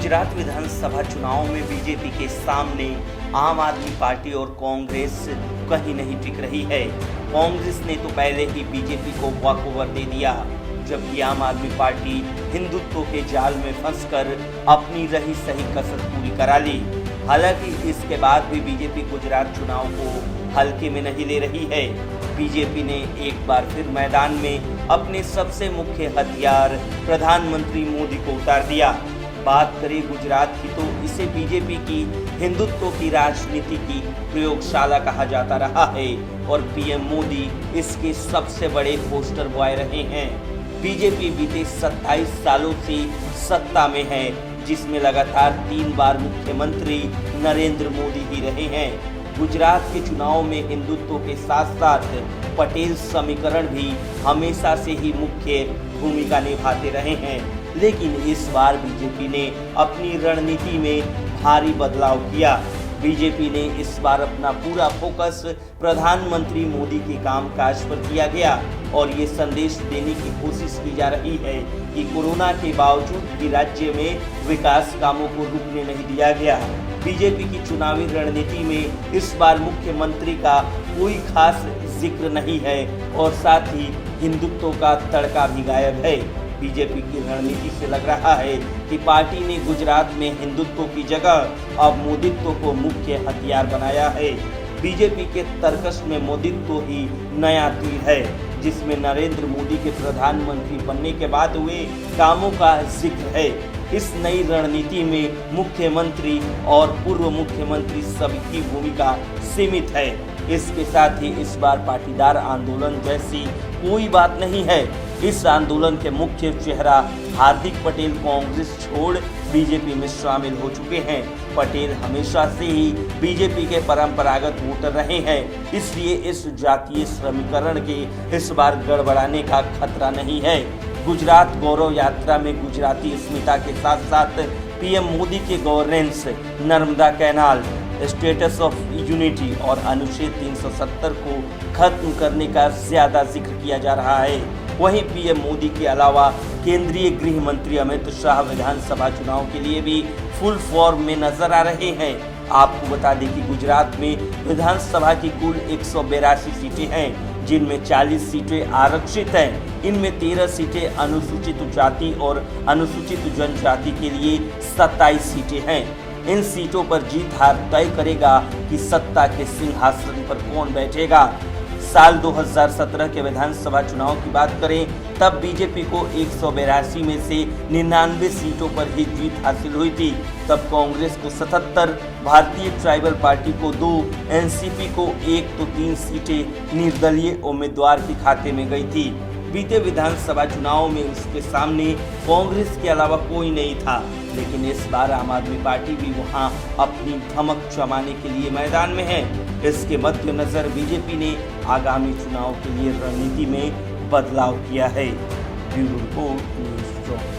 गुजरात विधानसभा चुनाव में बीजेपी के सामने आम आदमी पार्टी और कांग्रेस कहीं नहीं टिक रही है। कांग्रेस ने तो पहले ही बीजेपी को वॉकओवर दे दिया, जबकि आम आदमी पार्टी हिंदुत्व के जाल में फंसकर अपनी रही सही कसर पूरी करा ली। हालांकि इसके बाद भी बीजेपी गुजरात चुनाव को हल्के में नहीं ले रही है। बीजेपी ने एक बार फिर मैदान में अपने सबसे मुख्य हथियार प्रधानमंत्री मोदी को उतार दिया। बात करें गुजरात की तो इसे बीजेपी की हिंदुत्व की राजनीति की प्रयोगशाला कहा जाता रहा है और पीएम मोदी इसके सबसे बड़े पोस्टर बॉय रहे हैं। बीजेपी बीते 27 सालों से सत्ता में है, जिसमें लगातार 3 बार मुख्यमंत्री नरेंद्र मोदी ही रहे हैं। गुजरात के चुनाव में हिंदुत्व के साथ साथ पटेल समीकरण भी हमेशा से ही मुख्य भूमिका निभाते रहे हैं, लेकिन इस बार बीजेपी ने अपनी रणनीति में भारी बदलाव किया। बीजेपी ने इस बार अपना पूरा फोकस प्रधानमंत्री मोदी के कामकाज पर किया गया और ये संदेश देने की कोशिश की जा रही है कि कोरोना के बावजूद भी राज्य में विकास कामों को रुकने नहीं दिया गया। बीजेपी की चुनावी रणनीति में इस बार मुख्यमंत्री का कोई खास जिक्र नहीं है और साथ ही हिंदुत्व का तड़का भी गायब है। बीजेपी की रणनीति से लग रहा है कि पार्टी ने गुजरात में हिंदुत्व की जगह अब मोदीत्व को मुख्य हथियार बनाया है। बीजेपी के तर्कस में मोदीत्व ही नया तीर है, जिसमें नरेंद्र मोदी के प्रधानमंत्री बनने के बाद हुए कामों का जिक्र है। इस नई रणनीति में मुख्यमंत्री और पूर्व मुख्यमंत्री सबकी भूमिका सीमित है। इसके साथ ही इस बार पाटीदार आंदोलन जैसी कोई बात नहीं है। इस आंदोलन के मुख्य चेहरा हार्दिक पटेल कांग्रेस छोड़ बीजेपी में शामिल हो चुके हैं। पटेल हमेशा से ही बीजेपी के परंपरागत वोटर रहे हैं, इसलिए इस जातीय समीकरण के इस बार गड़बड़ाने का खतरा नहीं है। गुजरात गौरव यात्रा में गुजराती अस्मिता के साथ साथ पीएम मोदी के governance, Narmada canal, status of unity और अनुच्छेद 370 को खत्म करने का ज्यादा जिक्र किया जा रहा है। वहीं पीएम मोदी के अलावा केंद्रीय गृह मंत्री अमित शाह विधानसभा चुनाव के लिए भी फुल फॉर्म में नजर आ रहे हैं। आपको बता दें कि गुजरात में विधानसभा की कुल 182 सीटें हैं, जिनमें 40 सीटें आरक्षित हैं। इनमें 13 सीटें अनुसूचित जाति और अनुसूचित जनजाति के लिए 27 सीटें हैं। इन सीटों पर जीत हार तय करेगा कि सत्ता के सिंहासन पर कौन बैठेगा। साल 2017 के विधानसभा चुनाव की बात करें तब बीजेपी को 182 में से 99 सीटों पर ही जीत हासिल हुई थी। तब कांग्रेस को 77, भारतीय ट्राइबल पार्टी को 2, एनसीपी को 1 तो 3 सीटें निर्दलीय उम्मीदवार के खाते में गई थी। बीते विधानसभा चुनाव में उसके सामने कांग्रेस के अलावा कोई नहीं था, लेकिन इस बार आम आदमी पार्टी भी वहां अपनी धमक जमाने के लिए मैदान में है। इसके मद्देनजर बीजेपी ने आगामी चुनाव के लिए रणनीति में बदलाव किया है। Bureau report news.